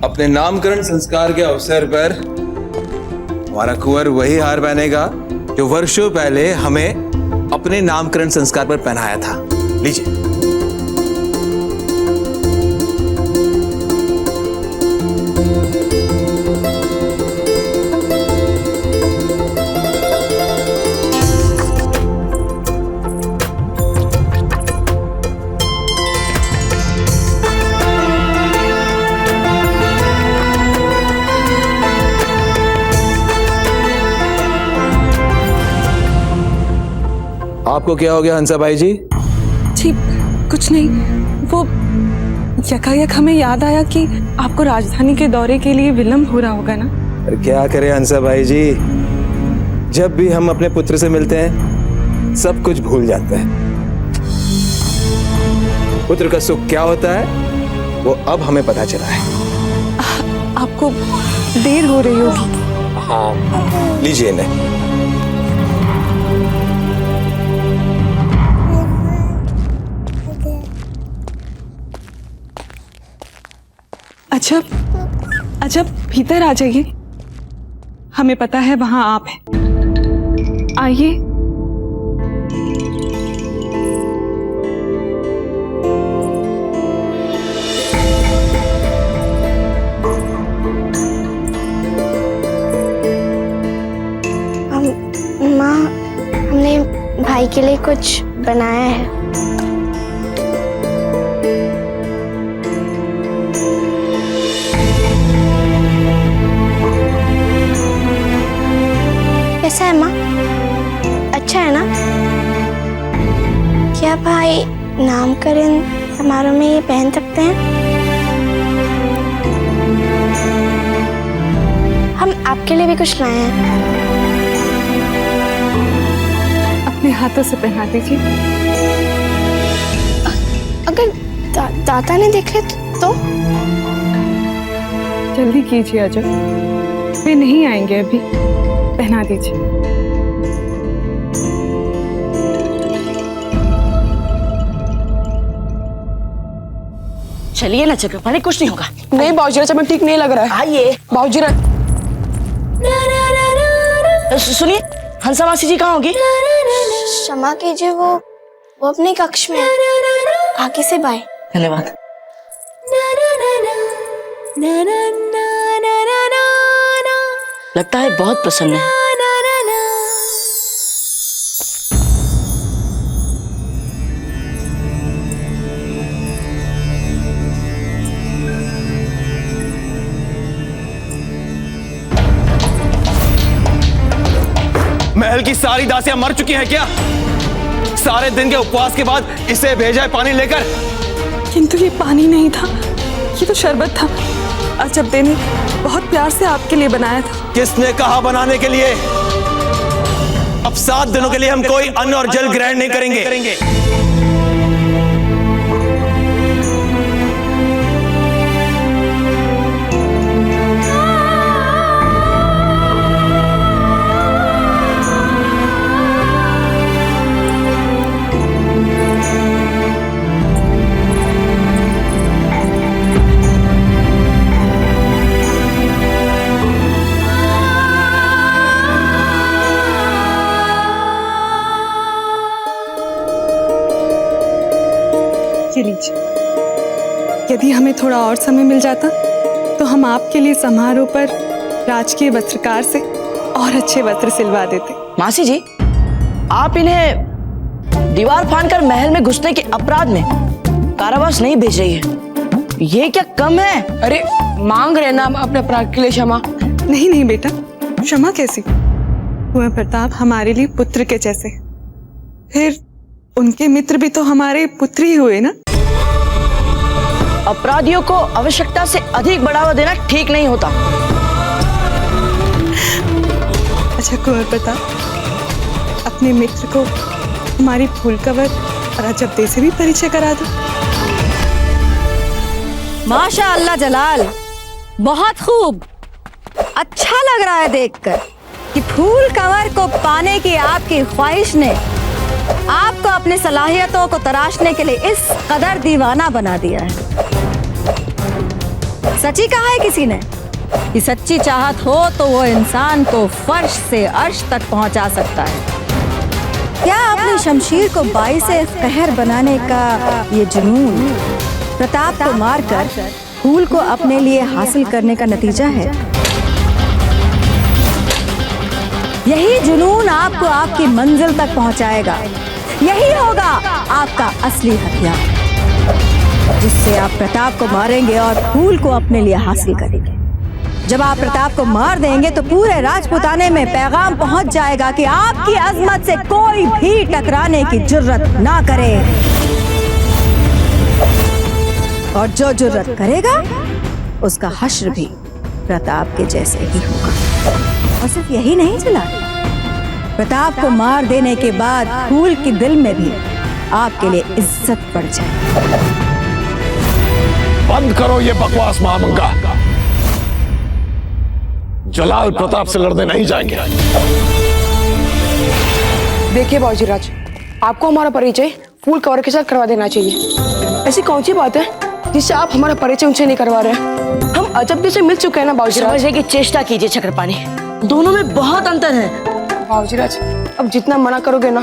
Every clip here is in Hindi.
अपने नामकरण संस्कार के अवसर पर हमारा कुंवर वही हार पहनेगा जो वर्षों पहले हमें अपने नामकरण संस्कार पर पहनाया था। लीजिए। आपको क्या हो गया हंसाबाई जी? जी कुछ नहीं, वो यकायक हमें याद आया कि आपको राजधानी के दौरे के लिए विलंब हो रहा होगा ना। क्या करें हंसाबाई जी, जब भी हम अपने पुत्र से मिलते हैं सब कुछ भूल जाते हैं। पुत्र का सुख क्या होता है वो अब हमें पता चला है। आपको देर हो रही होगी। हाँ, लीजिए इन्हें। अच्छा भीतर आ जाइए, हमें पता है वहां आप हैं। आइए। माँ, हमने भाई के लिए कुछ बनाया है। कैसा है माँ? अच्छा है ना? क्या भाई नामकरण समारोह में ये पहन सकते हैं? हम आपके लिए भी कुछ लाए हैं। अपने हाथों से पहना दीजिए। अगर दादा ने देख ले तो? जल्दी कीजिए अजय, वे नहीं आएंगे अभी। पहना दीजिए। चलिए ना चक्रपाणी, कुछ नहीं होगा। नहीं बाबूजी, चमन ठीक नहीं लग रहा है। आइए बाबूजी। सुनिए, हंसा मासी जी कहाँ होगी? क्षमा कीजिए, वो अपने कक्ष में है। आगे से बाय। धन्यवाद। लगता है बहुत प्रसन्न है। महल की सारी दासियां मर चुकी हैं क्या? सारे दिन के उपवास के बाद इसे भेजा है पानी लेकर। किंतु ये पानी नहीं था, ये तो शरबत था। अजब ने बहुत प्यार से आपके लिए बनाया था। किसने कहा बनाने के लिए? अब 7 दिनों के लिए हम कोई अन्न और जल ग्रहण नहीं करेंगे। यदि हमें थोड़ा और समय मिल जाता तो हम आपके लिए समारोह पर राजकीय वस्त्रकार से और अच्छे वस्त्र सिलवा देते। मासी जी, आप इन्हें दीवार फाड़कर महल में घुसने के अपराध में कारावास नहीं भेज रही है। ये क्या कम है? अरे मांग रहे ना अपने अपराध के लिए क्षमा। नहीं बेटा, क्षमा कैसी? कुंवर प्रताप हमारे लिए पुत्र के जैसे, फिर उनके मित्र भी तो हमारे पुत्र ही हुए ना। अपराधियों को आवश्यकता से अधिक बढ़ावा देना ठीक नहीं होता। अच्छा कुंवर प्रताप, अपने मित्र को हमारी फूल कवर और अजब से भी परिचय करा दो। माशाअल्लाह जलाल, बहुत खूब। अच्छा लग रहा है देखकर कि फूल कंवर को पाने की आपकी ख्वाहिश ने आपको अपनी सलाहियतों को तराशने के लिए इस कदर दीवाना बना दिया है। सच्ची कहा है किसी ने कि सच्ची चाहत हो तो वो इंसान को फर्श से अर्श तक पहुंचा सकता है। क्या अपनी शमशीर को बाई से कहर बनाने का ये जुनून प्रताप को मारकर फूल को अपने लिए हासिल करने का नतीजा है? यही जुनून आपको आपकी मंजिल तक पहुंचाएगा। यही होगा आपका असली हथियार, जिससे आप प्रताप को मारेंगे और फूल को अपने लिए हासिल करेंगे। जब आप प्रताप को मार देंगे तो पूरे राजपुताने में पैगाम पहुंच जाएगा कि आपकी अजमत से कोई भी टकराने की जुर्रत ना करे, और जो जुर्रत करेगा उसका हश्र भी प्रताप के जैसे ही होगा। और सिर्फ यही नहीं चला, प्रताप को मार देने के बाद फूल के दिल में भी आपके लिए इज्जत बढ़ जाए। बंद करो ये बकवास महामंगा। जलाल प्रताप से लड़ने नहीं जाएंगे। देखिए बाबूजीराज, आपको हमारा परिचय फूल कवर के साथ करवा देना चाहिए। ऐसी कौन सी बात है जिससे आप हमारा परिचय उनसे नहीं करवा रहे हैं? हम अजब से मिल चुके हैं ना बाबूजीराज। समझने की चेष्टा कीजिए चक्रपाणी, दोनों में बहुत अंतर है। बाबूजीराज, अब जितना मना करोगे ना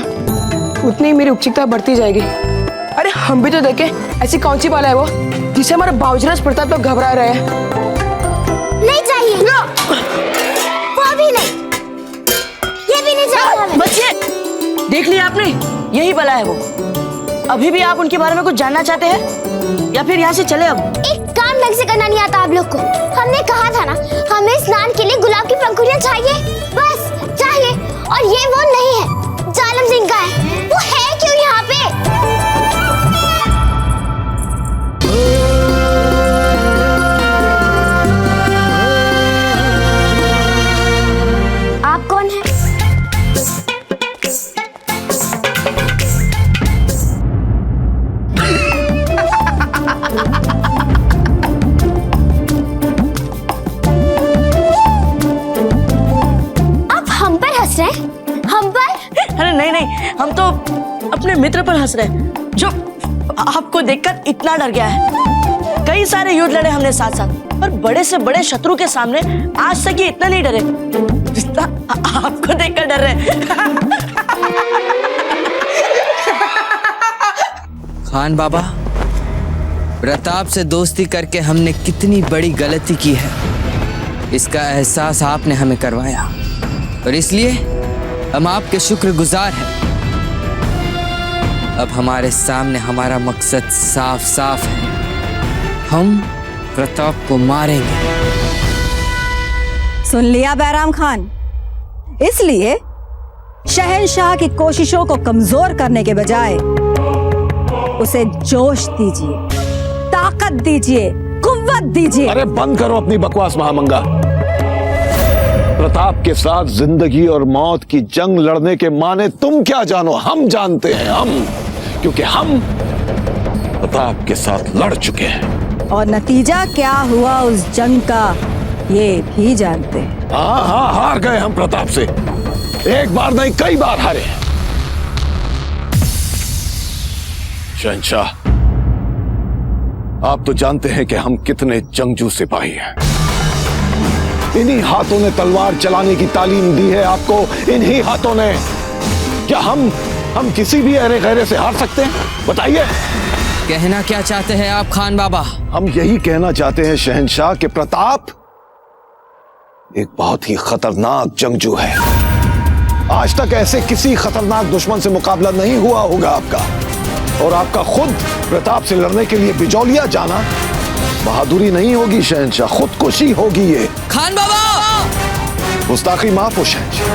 उतनी ही मेरी उत्सुकता बढ़ती जाएगी। अरे हम भी तो देखे ऐसी कौन सी बाला है वो जिसे हमारे बाबूजीराज प्रताप लोग घबरा रहे हैं। नहीं चाहिए ना। वो भी नहीं, ये भी नहीं चाहिए हमें। बच्चे, देख लिया आपने, यही बला है वो। अभी भी आप उनके बारे में कुछ जानना चाहते हैं या फिर यहाँ से चले? अब एक काम ढंग से करना नहीं आता आप लोग को। हमने कहा था ना हमें स्नान के लिए गुलाब की पंखुड़ियाँ चाहिए, बस चाहिए। और ये वो नहीं है, जालम सिंह का है। वो है क्यों यहाँ पे? आप कौन है? आप हम पर हंस रहे हैं? हम पर? अरे नहीं नहीं, हम तो अपने मित्र पर हंस रहे हैं जो आपको देखकर इतना डर गया है। कई सारे युद्ध लड़े हमने साथ साथ, पर बड़े से बड़े शत्रु के सामने आज तक ये इतना नहीं डरे जितना आपको देखकर डर रहे। खान बाबा, प्रताप से दोस्ती करके हमने कितनी बड़ी गलती की है, इसका एहसास आपने हमें करवाया और इसलिए हम आपके शुक्रगुजार हैं। अब हमारे सामने हमारा मकसद साफ साफ है, हम प्रताप को मारेंगे। सुन लिया बैराम खान, इसलिए शहंशाह की कोशिशों को कमजोर करने के बजाय उसे जोश दीजिए, ताकत दीजिए, कुव्वत दीजिए। अरे बंद करो अपनी बकवास महामंगा। प्रताप के साथ जिंदगी और मौत की जंग लड़ने के माने तुम क्या जानो, हम जानते हैं। हम, क्योंकि हम प्रताप के साथ लड़ चुके हैं। और नतीजा क्या हुआ उस जंग का ये भी जानते हैं। हाँ, हार गए हम प्रताप से। एक बार नहीं, कई बार हारे। शहंशाह, आप तो जानते हैं कि हम कितने जंगजू सिपाही हैं। इन्हीं हाथों ने तलवार चलाने की तालीम दी है आपको, इन्हीं हाथों ने। क्या हम किसी भी अरे गहरे से हार सकते हैं? बताइए। कहना क्या चाहते हैं आप खान बाबा? हम यही कहना चाहते हैं शहंशाह कि प्रताप एक बहुत ही खतरनाक जंगजू है। आज तक ऐसे किसी खतरनाक दुश्मन से मुकाबला नहीं हुआ होगा आपका। और आपका खुद प्रताप से लड़ने के लिए बिजौलिया जाना बहादुरी नहीं होगी शहंशाह, खुदकुशी होगी ये। खान बाबा! गुस्ताखी माफ हो शहंशाह।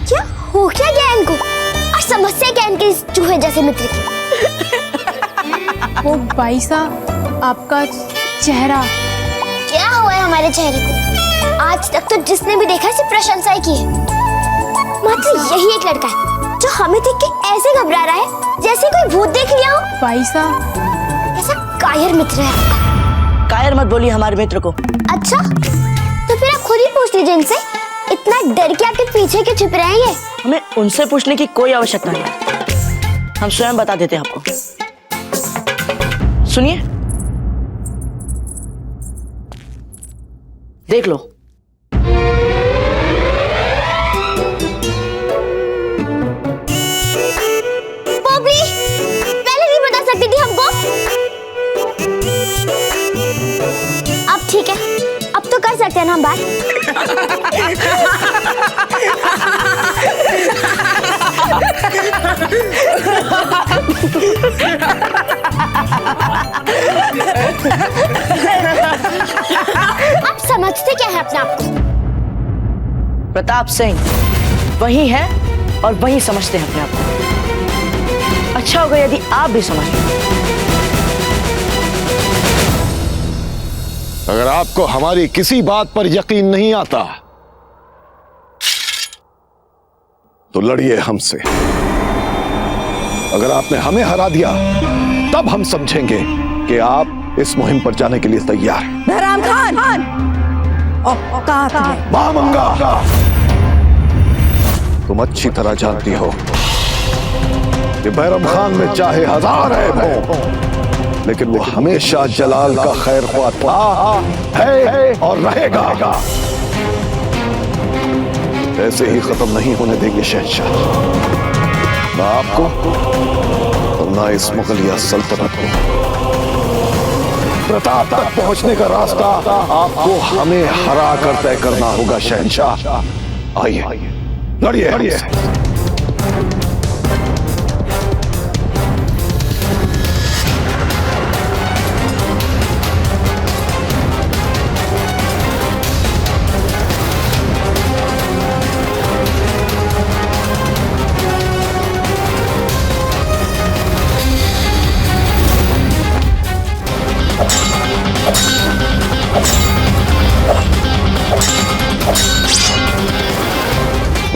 क्या हो क्या गया इनको? और समस्या क्या इनके इस चूहे जैसे मित्र की? वो बाईसा, आपका चेहरा। क्या हुआ है हमारे चेहरे को? आज तक तो जिसने भी देखा सिर्फ प्रशंसा ही की है। मात्र यही एक लड़का है जो हमें देख के ऐसे घबरा रहा है जैसे कोई भूत देख लिया हो। बाईसा, ऐसा कायर मित्र है। कायर मत बोलिए हमारे मित्र को। अच्छा, तो फिर आप खुद ही पूछ लीजिए इनसे, इतना डर के आपके पीछे क्यों छिप रहे हैं ये? हमें उनसे पूछने की कोई आवश्यकता नहीं, हम स्वयं बता देते हैं आपको। सुनिए, देख लो। पोपली पहले नहीं बता सकती थी हमको। अब ठीक है, अब तो कर सकते हैं ना हम बात। आप समझते क्या है अपने आप को? प्रताप सिंह वही है और वही समझते हैं अपने आप को। अच्छा होगा यदि आप भी समझ लें। अगर आपको हमारी किसी बात पर यकीन नहीं आता तो लड़िए हमसे। अगर आपने हमें हरा दिया तब हम समझेंगे कि आप इस मुहिम पर जाने के लिए तैयार हैं। बहराम खान औकात है। मां मंगा, तुम अच्छी तरह जानती हो कि बैरम खान में चाहे 1000 ऐब हो, लेकिन वो हमेशा जलाल का खैर ख्वाह था, है और रहेगा। ऐसे ही खत्म नहीं होने देंगे शहंशाह, ना आपको और ना इस मुगलिया सल्तनत को। प्रताप तक पहुंचने का रास्ता आपको हमें हरा कर तय करना होगा शहंशाह। आइए लड़िए हमसे।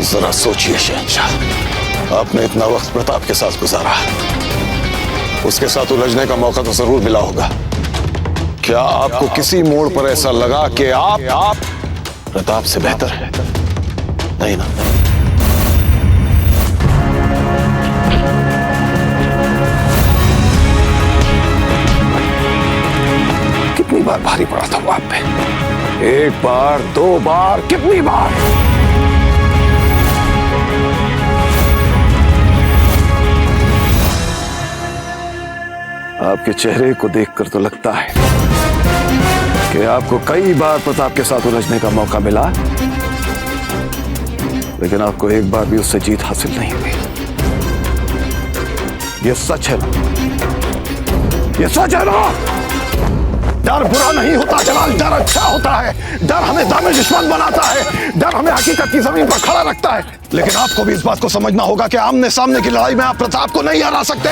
जरा सोचिए शहंशाह, आपने इतना वक्त प्रताप के साथ गुजारा, उसके साथ उलझने का मौका तो जरूर मिला होगा। क्या आपको किसी मोड़ पर ऐसा लगा कि आप प्रताप से बेहतर है? नहीं ना? कितनी बार भारी पड़ा था वो आप पे? एक बार, 2 बार, कितनी बार? आपके चेहरे को देखकर तो लगता है कि आपको कई बार प्रताप के साथ उलझने का मौका मिला, लेकिन आपको एक बार भी उससे जीत हासिल नहीं हुई। ये सच है ना? ये सच है ना? डर बुरा नहीं होता जलाल, डर अच्छा होता है। डर हमें दामे दुश्मन बनाता है, डर हमें हकीकत की जमीन पर खड़ा रखता है। लेकिन आपको भी इस बात को समझना होगा कि आमने सामने की लड़ाई में आप प्रताप को नहीं हरा सकते।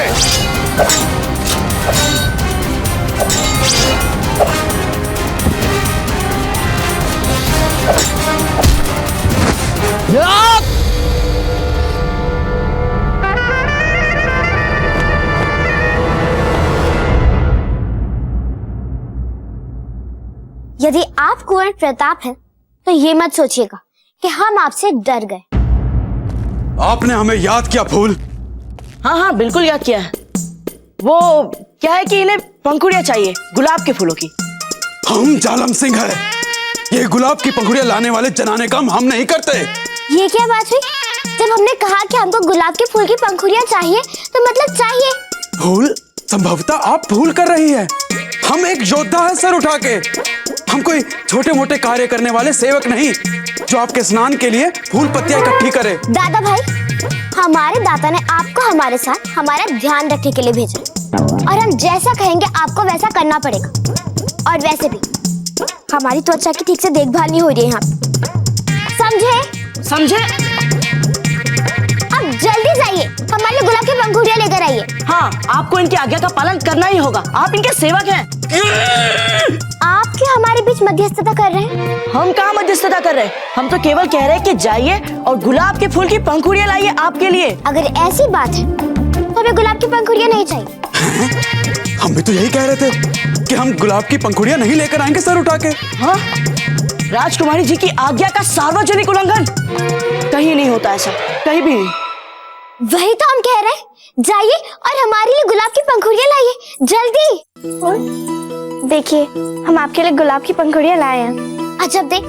यदि आप कुंवर प्रताप हैं, तो ये मत सोचिएगा कि हम आपसे डर गए। आपने हमें याद किया फूल। हाँ हाँ बिल्कुल याद किया है। वो क्या है कि इन्हें पंखुड़ियां चाहिए गुलाब के फूलों की। हम जालम सिंह है, ये गुलाब की पंखुड़ियां लाने वाले जनाने काम हम नहीं करते। ये क्या बात हुई? जब हमने कहा कि हमको गुलाब के फूल की पंखुड़ियां चाहिए, तो मतलब चाहिए। फूल? संभवतः आप फूल कर रही है। हम एक योद्धा है सर उठा के। हम कोई छोटे मोटे कार्य करने वाले सेवक नहीं जो आपके स्नान के लिए फूल पत्तियां इकट्ठी करे। दादा भाई, हमारे दादा ने आपको हमारे साथ हमारा ध्यान रखने के लिए भेजा, और हम जैसा कहेंगे आपको वैसा करना पड़ेगा। और वैसे भी हमारी त्वचा की ठीक से देखभाल नहीं हो रही है यहाँ, समझे? समझे? अब जल्दी जाइए, हमारे लिए गुलाब की पंखुड़ियां लेकर आइए। हाँ, आपको इनकी आज्ञा का पालन करना ही होगा। आप इनके सेवक हैं। आप क्या हमारे बीच मध्यस्थता कर रहे हैं? हम कहाँ मध्यस्थता कर रहे हैं? हम तो केवल कह रहे हैं कि जाइए और गुलाब के फूल की पंखुड़ियां लाइए आपके लिए। अगर ऐसी बात है तो हमें गुलाब की पंखुड़ियां नहीं चाहिए। हम भी तो यही कह रहे थे कि हम गुलाब की पंखुड़ियां नहीं लेकर आएंगे सर उठा के। हाँ? राजकुमारी जी की आज्ञा का सार्वजनिक उल्लंघन कहीं नहीं होता ऐसा, कहीं भी नहीं। वही तो हम कह रहे हैं, जाइए और हमारे लिए गुलाब की पंखुड़ियां लाइए, जल्दी। देखिए, हम आपके लिए गुलाब की पंखुड़ियां लाए हैं, अजब देख,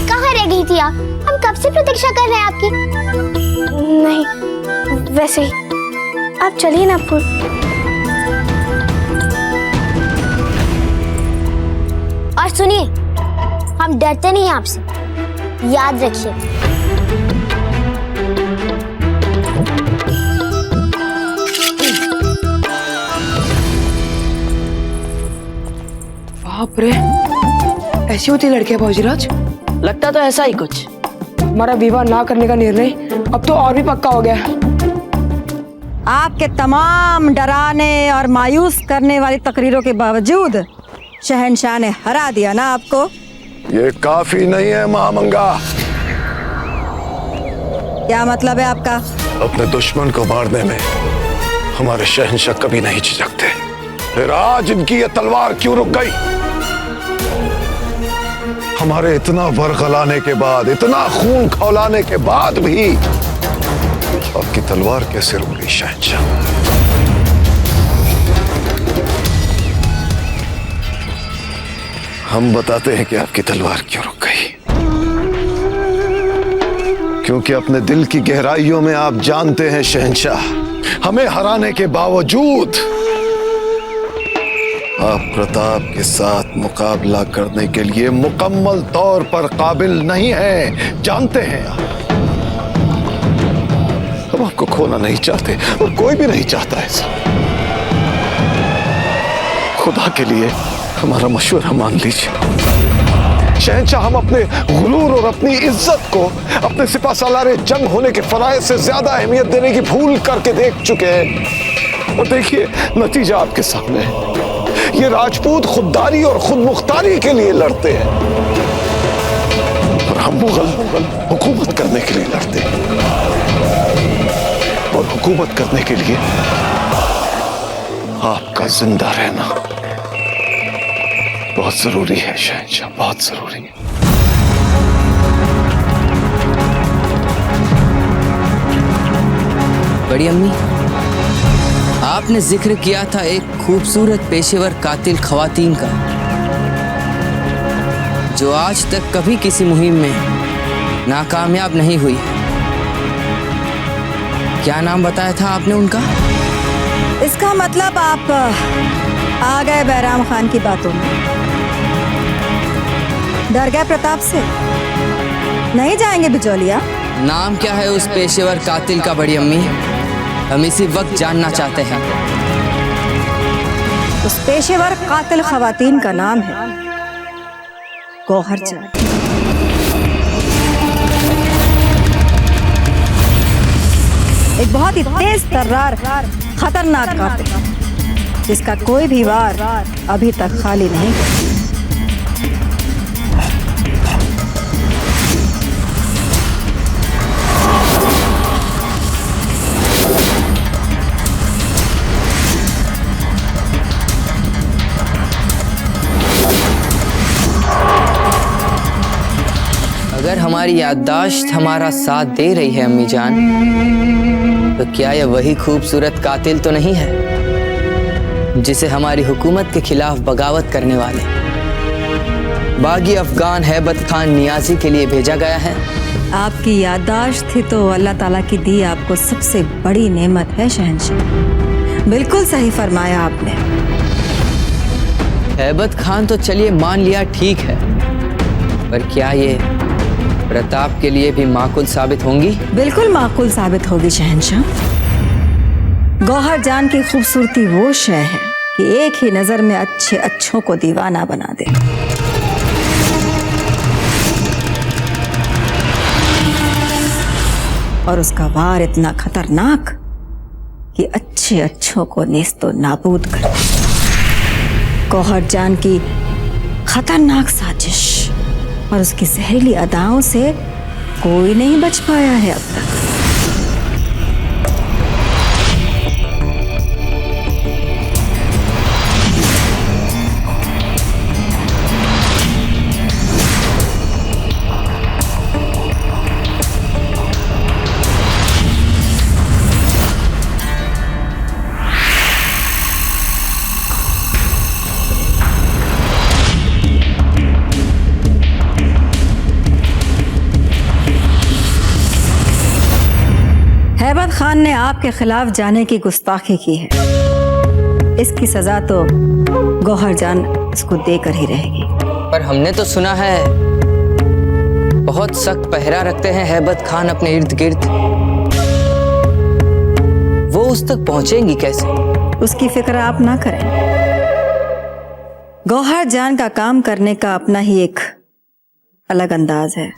कहाँ रह गई थी आप? हम कब से प्रतीक्षा कर रहे हैं आपकी। नहीं, वैसे ही आप चलिए ना फूल। और सुनिए, हम डरते नहीं हैं आपसे, याद रखिए। बाप रे, ऐसी होती लड़कियां भौजीराज। लगता तो ऐसा ही कुछ। हमारा विवाह ना करने का निर्णय अब तो और भी पक्का हो गया है। आपके तमाम डराने और मायूस करने वाली तकरीरों के बावजूद शहंशाह ने हरा दिया ना आपको। ये काफी नहीं है महामंगा। क्या मतलब है आपका? अपने दुश्मन को मारने में हमारे शहंशाह कभी नहीं झिझकते। फिर आज इनकी ये तलवार क्यों रुक गई? हमारे इतना वरगलाने के बाद, इतना खून खौलाने के बाद भी आपकी तलवार कैसे रुक गई शहंशाह? हम बताते हैं कि आपकी तलवार क्यों रुक गई। क्योंकि अपने दिल की गहराइयों में आप जानते हैं शहंशाह, हमें हराने के बावजूद आप प्रताप के साथ मुकाबला करने के लिए मुकम्मल तौर पर काबिल नहीं हैं। जानते हैं आप। हम आपको खोना नहीं चाहते और कोई भी नहीं चाहता ऐसा। खुदा के लिए हमारा मशवरा मान लीजिए शहंशाह। हम अपने गुरूर और अपनी इज्जत को अपने सिपा सालारे जंग होने के फराइज से ज्यादा अहमियत देने की भूल करके देख चुके हैं। और देखिए नतीजा आपके सामने है। ये राजपूत खुददारी और खुद मुख्तारी के लिए लड़ते हैं और हम मुगल हुकूमत करने के लिए लड़ते हैं। और हुकूमत करने के लिए आपका जिंदा रहना बहुत जरूरी है शहंशाह, बहुत जरूरी है। बड़ी अम्मी, आपने जिक्र किया था एक खूबसूरत पेशेवर कातिल खवातीन का, जो आज तक कभी किसी मुहिम में नाकामयाब नहीं हुई। क्या नाम बताया था आपने उनका? इसका मतलब आप आ गए बैराम खान की बातों में। डर गए प्रताप से? नहीं जाएंगे बिचौलिया? नाम क्या है उस पेशेवर कातिल का बड़ी अम्मी? हम इसी वक्त जानना चाहते हैं। उस पेशेवर कातिल खवातीन का नाम है गौहर जान। एक बहुत ही तेज तर्रार खतरनाक कातिल, जिसका कोई भी वार अभी तक खाली नहीं। अगर हमारी याददाश्त हमारा साथ दे रही है अम्मी जान, तो क्या यह वही खूबसूरत कातिल तो नहीं है जिसे हमारी हुकूमत के खिलाफ बगावत करने वाले बागी अफगान हैबत खान नियाजी के लिए भेजा गया है? आपकी याददाश्त थी तो अल्लाह ताला की दी आपको सबसे बड़ी नेमत है शहंशाह। बिल्कुल सही फरमाया आपने। हैबत खान तो चलिए मान लिया, ठीक है, पर क्या ये प्रताप के लिए भी माकूल साबित होंगी? बिल्कुल माकूल साबित होगी शहंशाह। गौहर जान की खूबसूरती वो शय है कि एक ही नजर में अच्छे अच्छों को दीवाना बना दे। और उसका वार इतना खतरनाक कि अच्छे अच्छों को नेस्तो नाबूद कर दे। गौहर जान की खतरनाक साजिश और उसकी जहरीली अदाओं से कोई नहीं बच पाया है अब तक। खान ने आपके खिलाफ जाने की गुस्ताखी की है। इसकी सजा तो गौहर जान इसको देकर ही रहेगी। पर हमने तो सुना है बहुत सख्त पहरा रखते हैं हैबत खान अपने इर्द गिर्द। वो उस तक पहुंचेंगी कैसे? उसकी फिक्र आप ना करें। गौहर जान का काम करने का अपना ही एक अलग अंदाज है।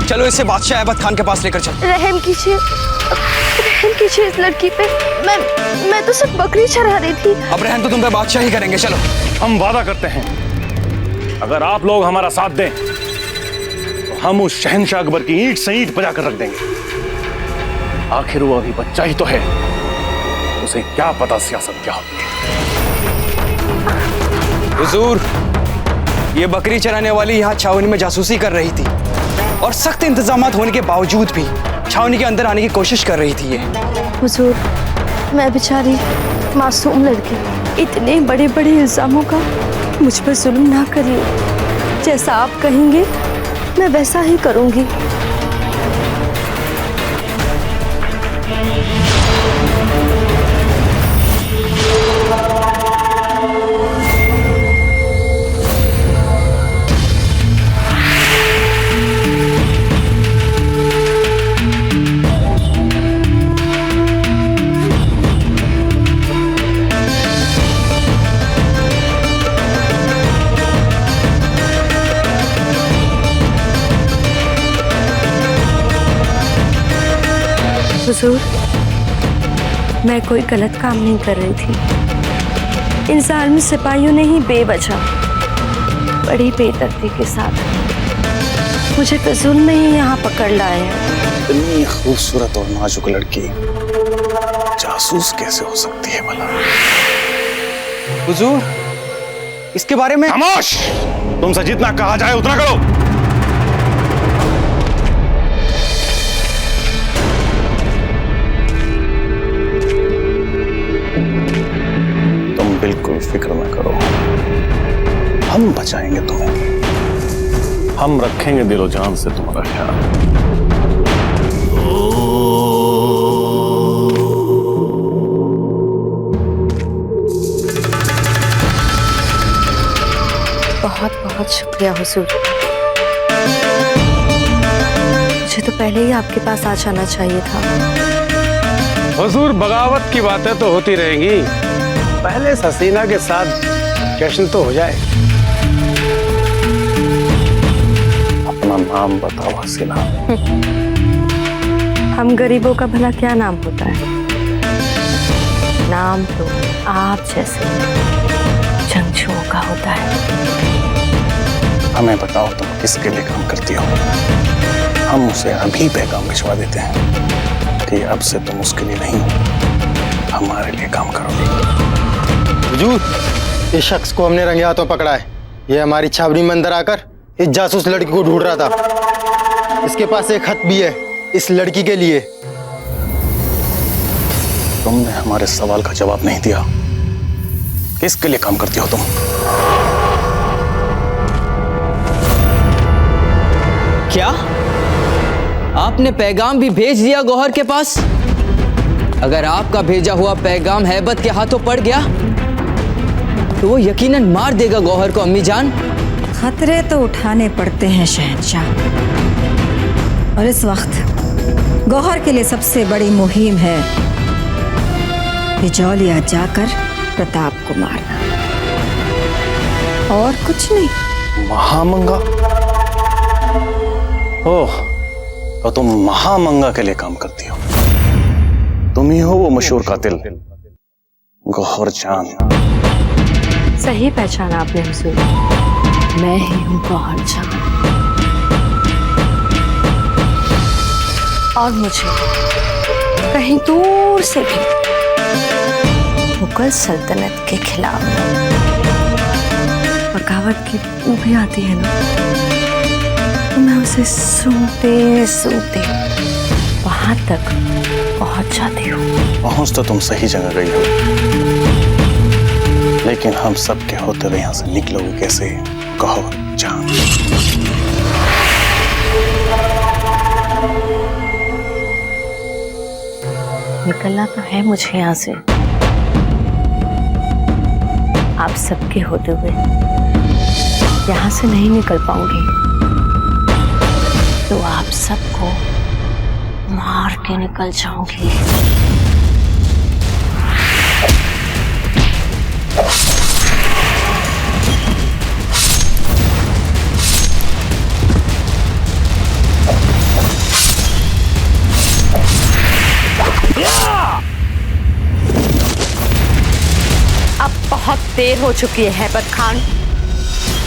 चलो इसे बादशाह ऐबक खान के पास लेकर चल। रहम कीजिए इस लड़की पे। मैं तो सिर्फ बकरी चरा रही थी। अब रहम तो तुम पे बादशाह ही करेंगे। चलो। हम वादा करते हैं अगर आप लोग हमारा साथ दें तो हम उस शहंशाह अकबर की ईंट से ईंट बजा कर रख देंगे। आखिर वो अभी बच्चा ही तो है, उसे क्या पता सियासत क्या होती है। हुजूर, ये बकरी चराने वाली यहाँ छावनी में जासूसी कर रही थी और सख्त इंतजामात होने के बावजूद भी छावनी के अंदर आने की कोशिश कर रही थी ये। हुजूर, मैं बेचारी मासूम लड़की, इतने बड़े बड़े इल्जामों का मुझ पर जुल्म ना करिए। जैसा आप कहेंगे मैं वैसा ही करूंगी। हुजूर, मैं कोई गलत काम नहीं कर रही थी। इन जालिम सिपाहियों ने ही बेवजह बड़ी बेदर्दी के साथ मुझे तो जुल्म में ही यहाँ पकड़ लाए हैं। इतनी खूबसूरत और नाजुक लड़की जासूस कैसे हो सकती है भला? हुजूर, इसके बारे में। खामोश! तुमसे जितना कहा जाए उतना करो। बिल्कुल फिक्र न करो, हम बचाएंगे तुम्हें। हम रखेंगे दिलो जान से तुम्हारा ख्याल। बहुत बहुत शुक्रिया हुजूर। मुझे तो पहले ही आपके पास आ जाना चाहिए था। हुजूर, बगावत की बातें तो होती रहेंगी, पहले हसीना के साथ जश्न तो हो जाए। अपना नाम बताओ हसीना। हम गरीबों का भला क्या नाम होता है? नाम तो आप जैसे जंगजुओं का होता है। हमें बताओ तुम किसके लिए काम करती हो, हम उसे अभी पैगाम भिजवा देते हैं कि अब से तुम उसके लिए नहीं हमारे लिए काम करोगे। हुजूर, इस शख्स को हमने रंगे हाथों पकड़ा है। ये हमारी छावनी में अंदर आकर इस जासूस लड़की को ढूंढ रहा था। इसके पास एक खत भी है इस लड़की के लिए। तुमने हमारे सवाल का जवाब नहीं दिया। किसके लिए काम करती हो तुम? क्या आपने पैगाम भी भेज दिया गौहर के पास? अगर आपका भेजा हुआ पैगाम हैबत के हाथों पड़ गया तो वो यकीनन मार देगा गौहर को। अम्मी जान, खतरे तो उठाने पड़ते हैं शहंशाह, और इस वक्त गौहर के लिए सबसे बड़ी मुहिम है बिजौलिया जाकर प्रताप को मारना, और कुछ नहीं। महामंगा? ओह, तो तुम महामंगा के लिए काम करती हो। तुम ही हो वो मशहूर कातिल गौहर जान। सही पहचाना आपने हुजूर, मैं ही हूँ गौहर जहां। और मुझे कहीं दूर से भी मुगल सल्तनत के खिलाफ बगावत की बू भी आती है ना, तो मैं उसे सूंघते सूंघते वहां तक पहुंच जाती हूँ। पहुंच तो तुम सही जगह गई हो, लेकिन हम सब के होते हुए यहां से निकलोगे कैसे गौहर जहां? निकलना तो है मुझे यहाँ से, आप सबके होते हुए यहाँ से नहीं निकल पाऊंगी, तो आप सबको मार के निकल जाऊंगी। अब बहुत देर हो चुकी है हैबर खान,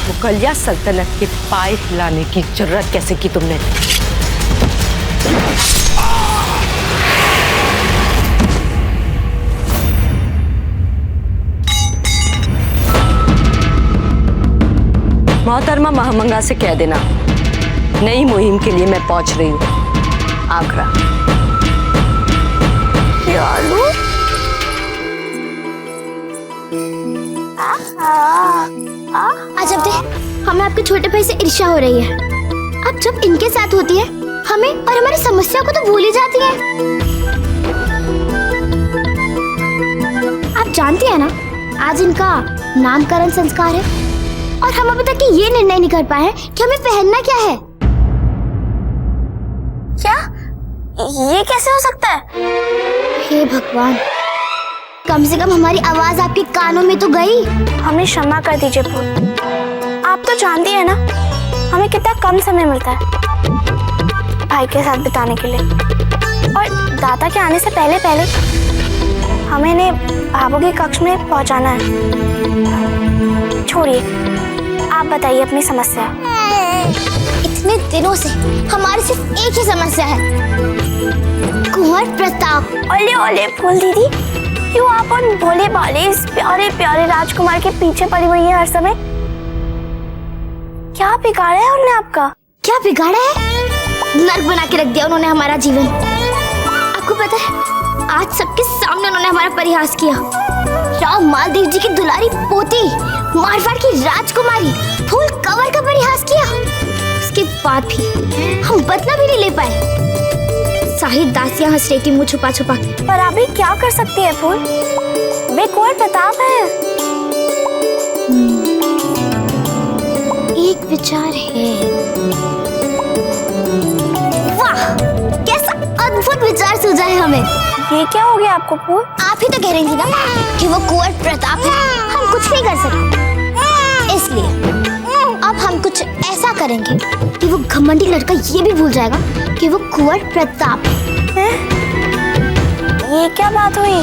मुगलिया सल्तनत के पाए हिलाने की जरूरत कैसे की तुमने? मोहतरमा महमंगा से कह देना नई मुहिम के लिए मैं पहुंच रही हूँ आगरा। आज अब हमें आपके छोटे भाई से ईर्ष्या हो रही है। अब जब इनके साथ होती है हमें और हमारी समस्या को तो भूल ही जाती है। आप जानती है ना, आज इनका नामकरण संस्कार है और हम अभी तक ये निर्णय नहीं कर पाए कि हमें पहनना क्या है। क्या ये कैसे हो सकता है? हे भगवान, कम से कम हमारी आवाज आपके कानों में तो गई। हमें क्षमा कर दीजिए फूल, आप तो जानती है ना हमें कितना कम समय मिलता है भाई के साथ बिताने के लिए, और दादा के आने से पहले पहले हमें इन्हें भाभो के कक्ष में पहुंचाना है। छोड़िए, आप बताइए अपनी समस्या। इतने दिनों से हमारी सिर्फ एक ही समस्या है, कुंवर प्रताप। ओले ओले फूल दीदी, क्यों आप उन भोले भाले इस प्यारे प्यारे राजकुमार के पीछे पड़ी हुई है हर समय? क्या बिगाड़ा है उन्होंने आपका? क्या बिगाड़ा है? नर्क बना के रख दिया उन्होंने हमारा जीवन। आपको पता है, आज सबके सामने उन्होंने हमारा परिहास किया। राव मालदेव जी की दुलारी पोती, मारवाड़ की राजकुमारी फूल कंवर का परिहास किया। उसके बाद भी हम बदला भी नहीं ले पाए। साहिब दासियां हंस रही थी मुंह छुपा छुपा के। पर अभी क्या कर सकती है फूल, वे कुंवर प्रताप है। एक विचार है। वाह, कैसा अद्भुत विचार सूझा है हमें। ये क्या हो गया आपको फूल? आप ही तो कह रही थी ना कि वो कुंवर प्रताप है, हम कुछ नहीं कर सकते। इसलिए अब हम कुछ ऐसा करेंगे कि वो घमंडी लड़का ये भी भूल जाएगा कि वो कुंवर प्रताप है। ये क्या बात हुई?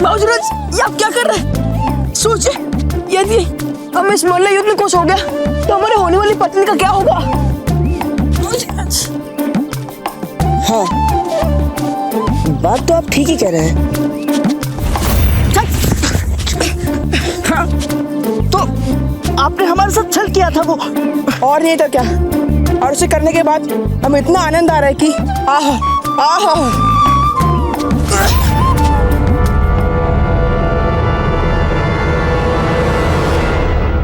बाबूजी, ये आप क्या कर रहे हैं? सोचिए, यदि हम इस मोहल्ला युद्ध में कुछ हो गया तो हमारे होने वाली पत्नी का क्या होगा? हाँ, बात तो आप ठीक ही कह रहे हैं। हाँ, तो आपने हमारे साथ छल किया था वो, और नहीं तो क्या। और उसे करने के बाद हमें इतना आनंद आ रहा है कि आहा आहा।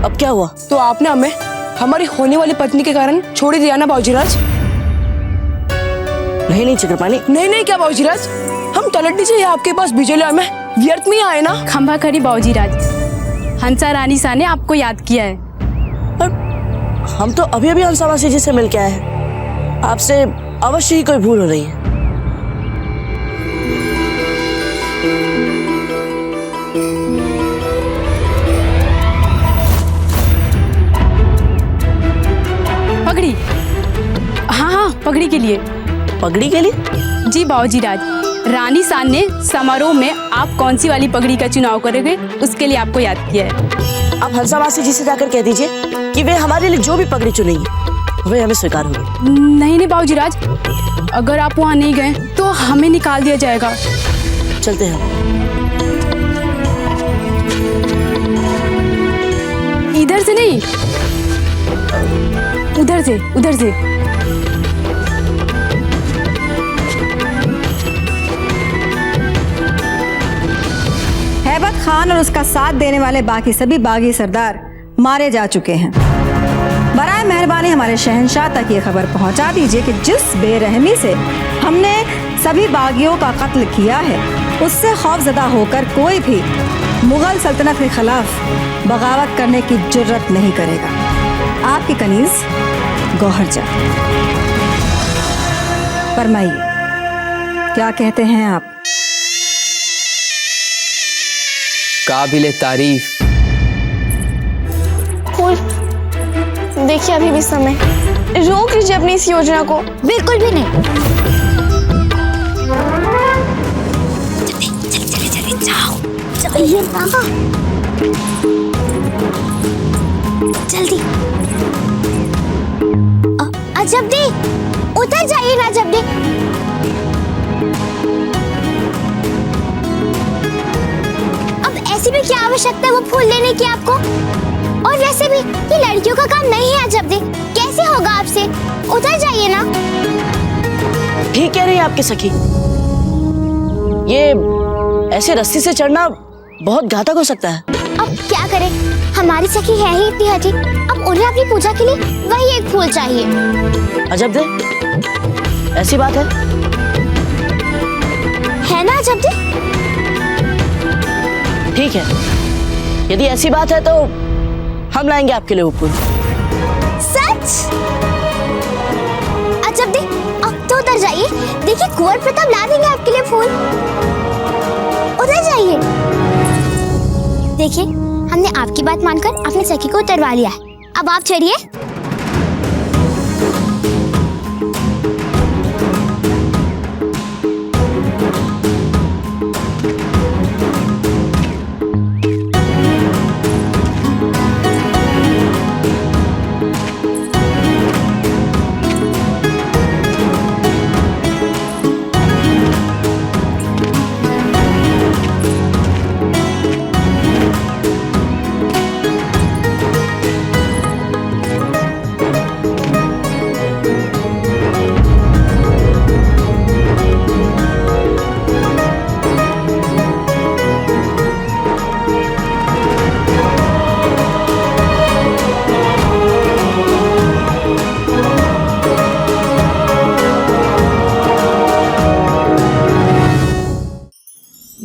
अब क्या हुआ? तो आपने हमें हमारी होने वाली पत्नी के कारण छोड़ ही दिया ना बाबूजीराज? नहीं चक्रपाणी, नहीं क्या बाबूजीराज, हम तलड्डी से आपके पास बिजलिया में व्यर्थ में आए ना। खंभा खड़ी बाबूजीराज, हंसा रानी सा ने आपको याद किया है। पर हम तो अभी अभी हंसा मासी जी से मिल के आए हैं, आपसे अवश्य ही कोई भूल हो रही है। पगड़ी, पगड़ी के लिए। पगड़ी के लिए? जी बाबूजी राज, रानी सान ने समारोह में आप कौन सी वाली पगड़ी का चुनाव करोगे उसके लिए आपको याद किया है। आप हंसा मासी जी से जाकर कह दीजिए कि वे हमारे लिए जो भी पगड़ी चुनेंगी वे हमें स्वीकार होगी। नहीं नहीं बाबूजी राज, अगर आप वहाँ नहीं गए तो हमें निकाल दिया जाएगा। चलते हैं। इधर से नहीं, उधर से, उधर से। हैबत खान और उसका साथ देने वाले बाकी सभी बागी सरदार मारे जा चुके हैं। बराए मेहरबानी हमारे शहंशाह तक ये खबर पहुंचा दीजिए कि जिस बेरहमी से हमने सभी बागियों का कत्ल किया है उससे खौफजदा होकर कोई भी मुगल सल्तनत के खिलाफ बगावत करने की जुर्रत नहीं करेगा। आपकी कनीज गौहर जा। फरमाइए, क्या कहते हैं आप? काबिले तारीफ। फूल, देखिए अभी भी समय, रोक लीजिए अपनी इस योजना को। बिल्कुल भी नहीं। चले जाओ, चलिए बाबा, जल्दी। अजब उतर जाइए ना जब्दी। अब ऐसी भी क्या आवश्यकता है वो फूल लेने की आपको? और वैसे भी ये लड़कियों का काम नहीं है अजब, कैसे होगा आपसे? उतर जाइए ना। ठीक कह रही है आपकी सखी, ये ऐसे रस्सी से चढ़ना बहुत घातक हो सकता है। अब क्या करें, हमारी सखी है ही इतनी हठी, अब उन्हें अपनी पूजा के लिए वही एक फूल चाहिए। अजब दे, ऐसी बात है ना अजब दे? ठीक है, यदि ऐसी बात है तो हम लाएंगे आपके लिए वो फूल। सच? अजब दे, अब तो उतर जाइए, देखिए कुंवर प्रताप ला देंगे आपके लिए फूल। उतर जाइए। देखिए, हमने आपकी बात मानकर अपनी सखी को उतरवा लिया है, अब आप चढ़िए।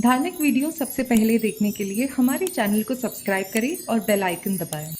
धार्मिक वीडियो सबसे पहले देखने के लिए हमारे चैनल को सब्सक्राइब करें और बेल आइकन दबाएं।